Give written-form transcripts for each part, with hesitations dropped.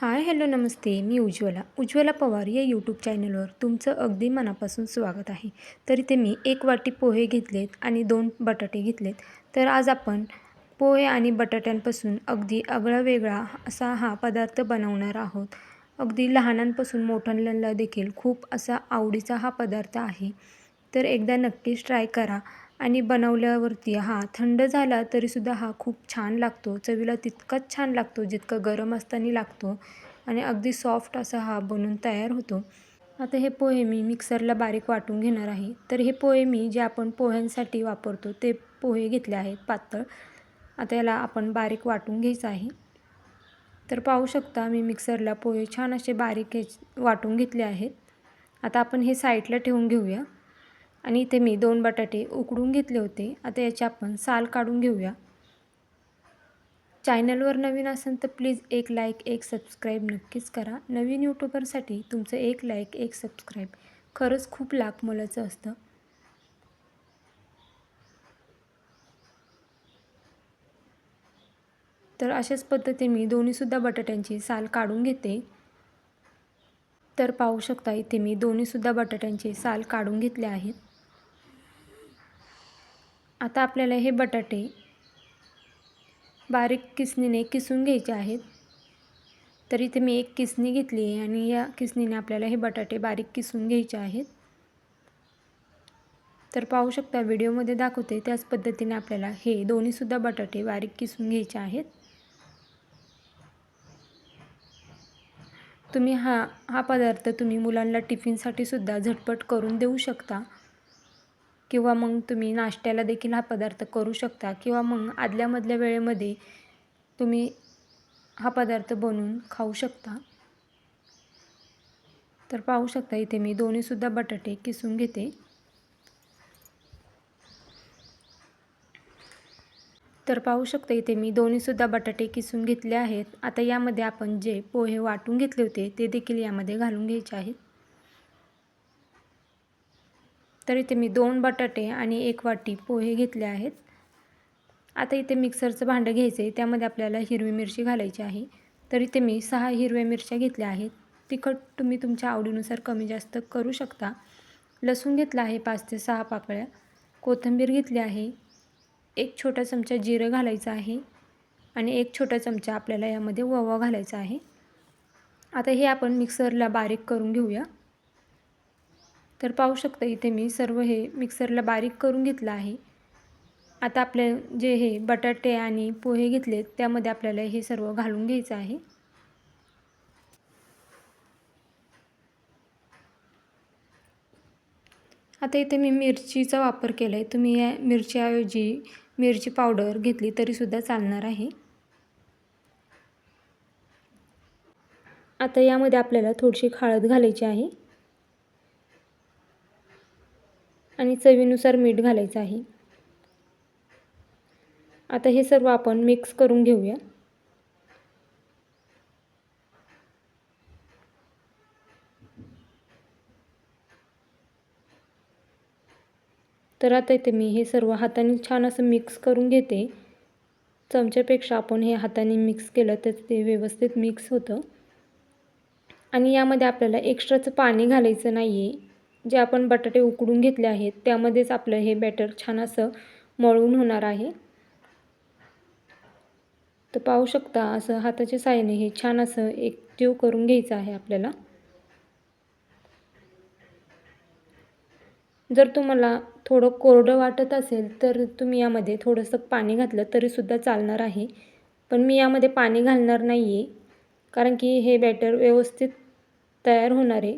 Hi hello नमस्ते. मी उज्ज्वला पवार या YouTube चॅनलवर तुमचं अगदी मनापासून स्वागत आहे. तर इथे मी 1 वाटी पोहे घेतलेत आणि 2 बटाटे घेतलेत. तर आज आपण पोहे आणि बटाट्यांपासून अगदी आगळा-वेगळा असा हा पदार्थ बनवणार आहोत. अगदी लहानांपासून मोठ्यांना देखील खूप असा आवडीचा हा पदार्थ आहे. तर एकदा नक्कीच ट्राय करा आणि बनवल्यावरती हा थंड झाला तरीसुद्धा हा खूप छान लागतो. चवीला तितकाच छान लागतो जितका गरम असताना लागतो आणि अगदी सॉफ्ट असा हा बनून तयार होतो. आता हे पोहे मी मिक्सरला बारीक वाटून घेणार आहे. तर हे पोहे मी जे आपण पोह्यांसाठी वापरतो ते पोहे घेतले आहेत पातळ. आता याला आपण बारीक वाटून घ्यायचं आहे. तर पाहू शकता मी मिक्सरला पोहे छान असे बारीक वाटून घेतले आहेत. आता आपण हे साईडला ठेवून घेऊया. आणि इथे मी 2 बटाटे उकडून घेतले होते. आता याची आपण साल काढून घेऊया. चॅनलवर नवीन असाल तर प्लीज एक लाईक, एक सबस्क्राईब नक्कीच करा. नवीन यूट्यूबरसाठी तुमचं एक लाईक, एक सबस्क्राईब खरंच खूप लाख मोलाचं असतं. तर अशाच पद्धतीने मी दोन्हीसुद्धा बटाट्यांची साल काढून घेते. तर पाहू शकता इथे मी दोन्हीसुद्धा बटाट्यांची साल काढून घेतले आहेत. आता आपल्याला हे बटाटे बारीक किसणीने किसून घ्यायचे आहेत. तर इथे मी एक किसणी घेतली आहे आणि या किसणीने आपल्याला हे बटाटे बारीक किसून घ्यायचे आहेत. तर पाहू शकता व्हिडिओमध्ये दाखवते त्याच पद्धतीने आपल्याला हे दोन्हीसुद्धा बटाटे बारीक किसून घ्यायचे आहेत. तुम्ही हा पदार्थ तुम्ही मुलांना टिफिनसाठी सुद्धा झटपट करून देऊ शकता किंवा मग तुम्ही नाश्त्याला देखील हा पदार्थ करू शकता किंवा मग आदल्यामधल्या वेळेमध्ये तुम्ही हा पदार्थ बनवून खाऊ शकता. तर पाहू शकता इथे मी दोन्हीसुद्धा बटाटे किसून घेते. तर पाहू शकता इथे मी दोन्हीसुद्धा बटाटे किसून घेतले आहेत. आता यामध्ये आपण जे पोहे वाटून घेतले होते ते देखील यामध्ये घालून घ्यायचे आहेत. तर इथे मी 2 बटाटे आणि 1 वाटी पोहे घेतले आहेत. आता इथे मिक्सरचं भांडं घ्यायचं आहे. त्यामध्ये आपल्याला हिरवी मिरची घालायची आहे. तर इथे मी 6 हिरव्या मिरच्या घेतल्या आहेत. तिखट तुम्ही तुमच्या आवडीनुसार कमी जास्त करू शकता. लसूण घेतला आहे 5 ते 6 पाकळ्या. कोथिंबीर घेतली आहे. 1 छोटा चमचा जिरं घालायचं आहे आणि 1 छोटा चमचा आपल्याला यामध्ये ओवा घालायचा आहे. आता हे आपण मिक्सरला बारीक करून घेऊया. तर पाहू शकता इथे मी सर्व हे मिक्सरला बारीक करून घेतलं आहे. आता आपले जे हे बटाटे आणि पोहे घेतलेत त्यामध्ये आपल्याला हे सर्व घालून घ्यायचं आहे. आता इथे मी मिरचीचा वापर केला आहे. तुम्ही या मिरचीऐवजी मिरची पावडर घेतली तरीसुद्धा चालणार आहे. आता यामध्ये आपल्याला थोडीशी हळद घालायची आहे आणि चवीनुसार मीठ घालायचं आहे. आता हे सर्व आपण मिक्स करून घेऊया. तर आता इथे मी हे सर्व हाताने छान असं मिक्स करून घेते. चमच्यापेक्षा आपण हे हाताने मिक्स केलं तर ते व्यवस्थित मिक्स होतं. आणि यामध्ये आपल्याला एक्स्ट्राचं पाणी घालायचं नाही आहे. जे आपण बटाटे उकडून घेतले आहेत त्यामध्येच आपलं हे बॅटर छान असं मळून होणार आहे. तर पाहू शकता असं हाताच्या साहाय्याने हे छान असं एकजीव करून घ्यायचं आहे आपल्याला. जर तुम्हाला थोडं कोरडं वाटत असेल तर तुम्ही यामध्ये थोडंसं पाणी घातलं तरीसुद्धा चालणार आहे. पण मी यामध्ये पाणी घालणार नाही आहे कारण की हे बॅटर व्यवस्थित तयार होणार आहे.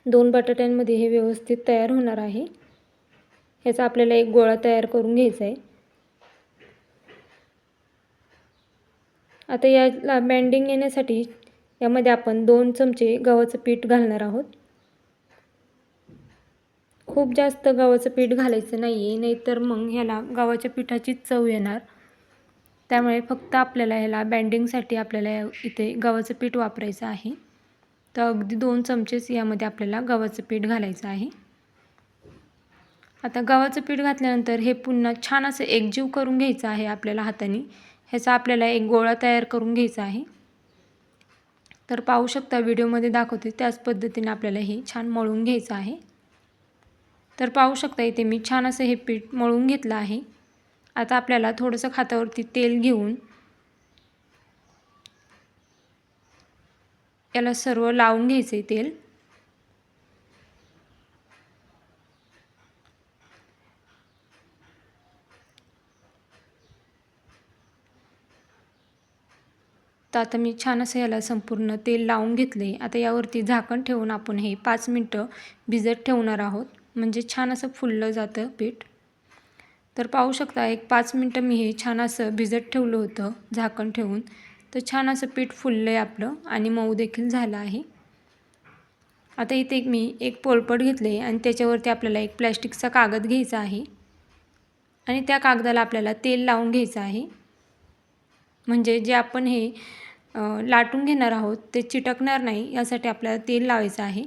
2 बटाट्यांमध्ये हे व्यवस्थित तयार होणार आहे. ह्याचा आपल्याला एक गोळा तयार करून घ्यायचा आहे. आता याला बँडिंग येण्यासाठी यामध्ये आपण 2 चमचे गव्हाचं पीठ घालणार आहोत. खूप जास्त गव्हाचं पीठ घालायचं नाही आहे, नाहीतर मग ह्याला गव्हाच्या पिठाचीच चव येणार. त्यामुळे फक्त आपल्याला ह्याला बँडिंगसाठी आपल्याला इथे गव्हाचं पीठ वापरायचं आहे. तर अगदी 2 चमचेच यामध्ये आपल्याला गव्हाचं पीठ घालायचं आहे. आता गव्हाचं पीठ घातल्यानंतर हे पुन्हा छान असं एकजीव करून घ्यायचं आहे आपल्याला हाताने. ह्याचा आपल्याला एक गोळा तयार करून घ्यायचा आहे. तर पाहू शकता व्हिडिओमध्ये दाखवते त्याच पद्धतीने आपल्याला हे छान मळून घ्यायचं आहे। तर पाहू शकता इथे मी छान असं हे पीठ मळून घेतलं आहे। आता आपल्याला थोडंसं हातावरती तेल घेऊन याला सर्व लावून घ्यायचे तेल। तर आता मी छान असं याला संपूर्ण तेल लावून घेतले। आता यावरती झाकण ठेवून आपण हे 5 मिनिटं भिजत ठेवणार आहोत, म्हणजे छान असं फुललं जातं पीठ। तर पाहू शकता एक 5 मिनिटं मी हे छान असं भिजत ठेवलं होतं झाकण ठेवून। तर छान असं पीठ फुललं आहे आपलं आणि मऊ देखील झालं आहे। आता इथे मी एक पोळपाट घेतले आणि त्याच्यावरती आपल्याला एक प्लॅस्टिकचा कागद घ्यायचा आहे आणि त्या कागदाला आपल्याला तेल लावून घ्यायचं आहे, म्हणजे जे आपण हे लाटून घेणार आहोत ते चिटकणार नाही यासाठी आपल्याला तेल लावायचं आहे।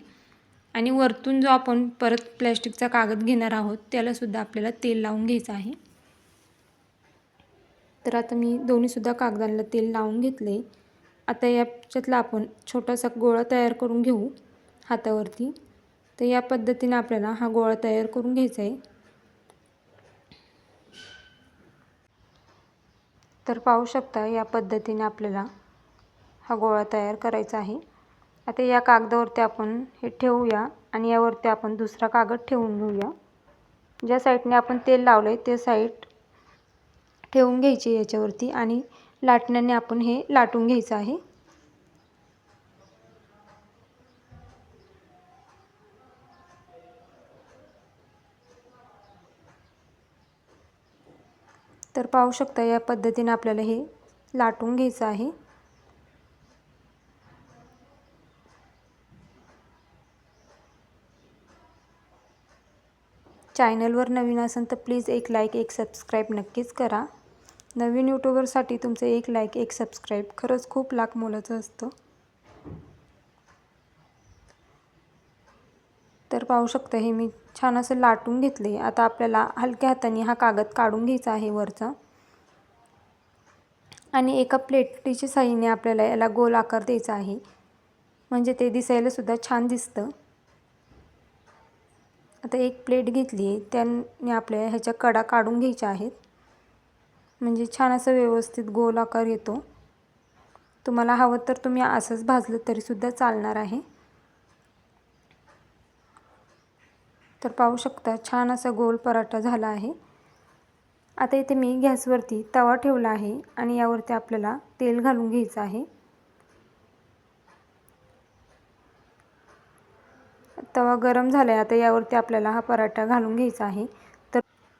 आणि वरतून जो आपण परत प्लॅस्टिकचा कागद घेणार आहोत त्यालासुद्धा आपल्याला तेल लावून घ्यायचं आहे। तर आता मी दोन्हीसुद्धा कागदांना तेल लावून घेतले। आता याच्यातला आपण छोटासा गोळा तयार करून घेऊ हातावरती। तर या पद्धतीने आपल्याला हा गोळा तयार करून घ्यायचा आहे। तर पाहू शकता या पद्धतीने आपल्याला हा गोळा तयार करायचा आहे। आता या कागदावरती आपण हे ठेवूया आणि यावरती आपण दुसरा कागद ठेवून घेऊया। ज्या साईडने आपण तेल लावले ते साईड ठेवून घ्यायची याच्यावरती आणि लाटण्याने आपण हे लाटून घ्यायचं आहे। तर पाहू शकता या पद्धतीने आपल्याला हे लाटून घ्यायचं आहे। चॅनलवर नवीन असाल तर प्लीज एक लाईक एक सबस्क्राईब नक्कीच करा। नवीन यूट्यूबरसाठी तुमचं एक लाईक एक सबस्क्राईब खरंच खूप लाख मोलाचं असतं। तर पाहू शकता हे मी छान असं लाटून घेतले। आता आपल्याला हलक्या हाताने हा कागद काढून घ्यायचा आहे वरचा आणि एका प्लेटीच्या साहाय्याने आपल्याला याला गोल आकार द्यायचा आहे, म्हणजे ते दिसायला सुद्धा छान दिसतं। आता एक प्लेट घेतली आहे त्याने आपल्याला ह्याच्या कडा काढून घ्यायच्या आहेत, म्हणजे छान असं व्यवस्थित गोल आकार येतो। तुम्हाला हवं तर तुम्ही असंच भाजलं तरीसुद्धा चालणार आहे। तर पाहू शकता छान असा गोल पराठा झाला आहे। आता इथे मी गॅसवरती तवा ठेवला आहे आणि यावरती आपल्याला तेल घालून घ्यायचं आहे। तवा गरम झाला आहे, आता यावरती आपल्याला हा पराठा घालून घ्यायचा आहे।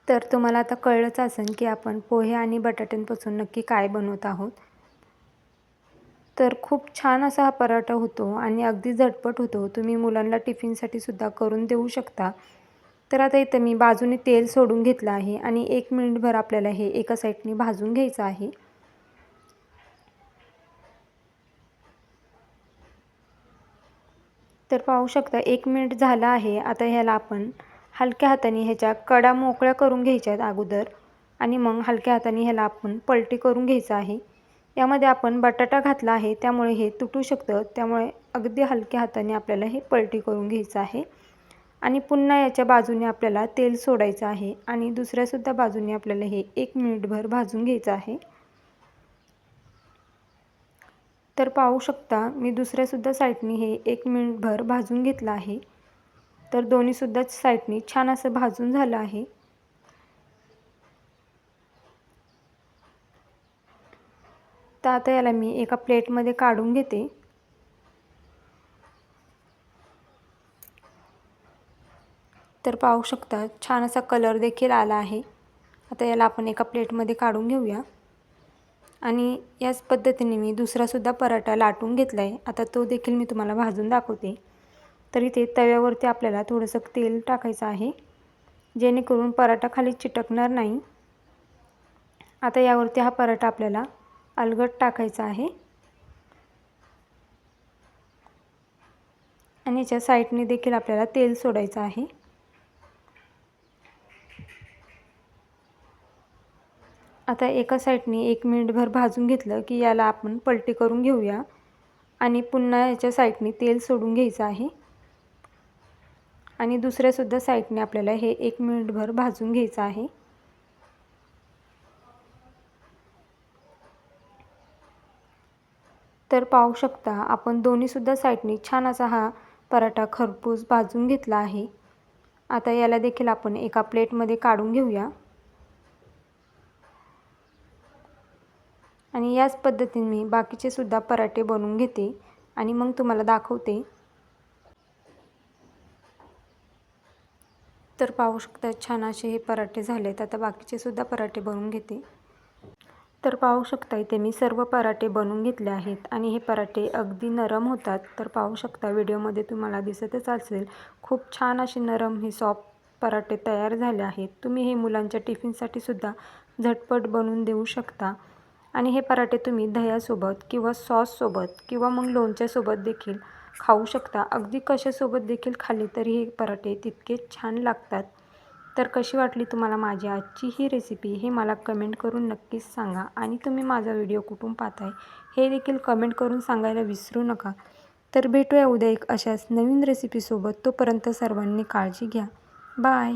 तर तुम्हाला आता कळलंच असेल की आपण पोहे आणि बटाट्यांपासून नक्की काय बनवत आहोत। तर खूप छान असा हा पराठा होतो आणि अगदी झटपट होतो। तुम्ही मुलांना टिफिनसाठी सुद्धा करून देऊ शकता। तर आता इथं मी बाजूने तेल सोडून घेतलं आहे आणि 1 मिनिटभर आपल्याला हे एका साईडने भाजून घ्यायचं आहे। तर पाहू शकता 1 मिनिट झाला आहे। आता ह्याला आपण हलक्या हाताने ह्याच्या कडा मोकळ्या करून घ्यायच्या आहेत अगोदर आणि मग हलक्या हाताने ह्याला आपण पलटी करून घ्यायचं आहे। यामध्ये आपण बटाटा घातला आहे त्यामुळे हे तुटू शकतं, त्यामुळे अगदी हलक्या हाताने आपल्याला हे पलटी करून घ्यायचं आहे आणि पुन्हा याच्या बाजूने आपल्याला तेल सोडायचं आहे आणि दुसऱ्यासुद्धा बाजूने आपल्याला हे 1 मिनिटभर भाजून घ्यायचं आहे। तर पाहू शकता मी दुसऱ्यासुद्धा साईडने हे 1 मिनिटभर भाजून घेतलं आहे। तर दोन्हीसुद्धा साईडने छान असं भाजून झालं आहे। तर आता याला मी एका प्लेटमध्ये काढून घेते। तर पाहू शकता छान असा कलर देखील आला आहे। आता याला आपण एका प्लेटमध्ये काढून घेऊया आणि याच पद्धतीने मी दुसरासुद्धा पराठा लाटून घेतला आहे। आता तो देखील मी तुम्हाला भाजून दाखवते। तर इथे तव्यावरती आपल्याला थोडंसं तेल टाकायचं आहे, जेणेकरून पराठा खाली चिटकणार नाही। आता यावरती हा पराठा आपल्याला अलगद टाकायचा आहे आणि याच्या साईडने देखील आपल्याला तेल सोडायचं आहे। आता एका साईडने 1 मिनिटभर भाजून घेतलं की याला आपण पलटी करून घेऊया आणि पुन्हा याच्या साईडने तेल सोडून घ्यायचं आहे आणि दुसऱ्यासुद्धा साईडने आपल्याला हे 1 मिनिटभर भाजून घ्यायचं आहे। तर पाहू शकता आपण दोन्हीसुद्धा साईडने छान असा हा पराठा खरपूस भाजून घेतला आहे। आता याला देखील आपण एका प्लेटमध्ये काढून घेऊया आणि याच पद्धतीने मी बाकीचे सुद्धा पराठे बनवून घेते आणि मग तुम्हाला दाखवते। तर पाहू शकता छान असे हे पराठे झालेत। आता बाकीचे सुद्धा पराठे बनवून घेते। तर पाहू शकता इथे मी सर्व पराठे बनवून घेतले आहेत आणि हे पराठे अगदी नरम होतात। तर पाहू शकता व्हिडिओमध्ये तुम्हाला दिसतच असेल खूप छान असे नरम हे सॉफ्ट पराठे तयार झाले आहेत। तुम्ही हे मुलांच्या टिफिनसाठी सुद्धा झटपट बनवून देऊ शकता आणि हे पराठे तुम्ही दह्यासोबत किंवा सॉससोबत किंवा मग लोणच्यासोबत देखील खाऊ शकता। अगदी कशासोबत देखील खाल्ले तरी हे पराठे तितकेच छान लागतात। तर कशी वाटली तुम्हाला माझी आजची ही रेसिपी हे मला कमेंट करून नक्कीच सांगा आणि तुम्ही माझा व्हिडिओ कुठून पाहताय हे देखील कमेंट करून सांगायला विसरू नका। तर भेटूया उद्या एक अशाच नवीन रेसिपीसोबत। तोपर्यंत सर्वांनी काळजी घ्या। बाय।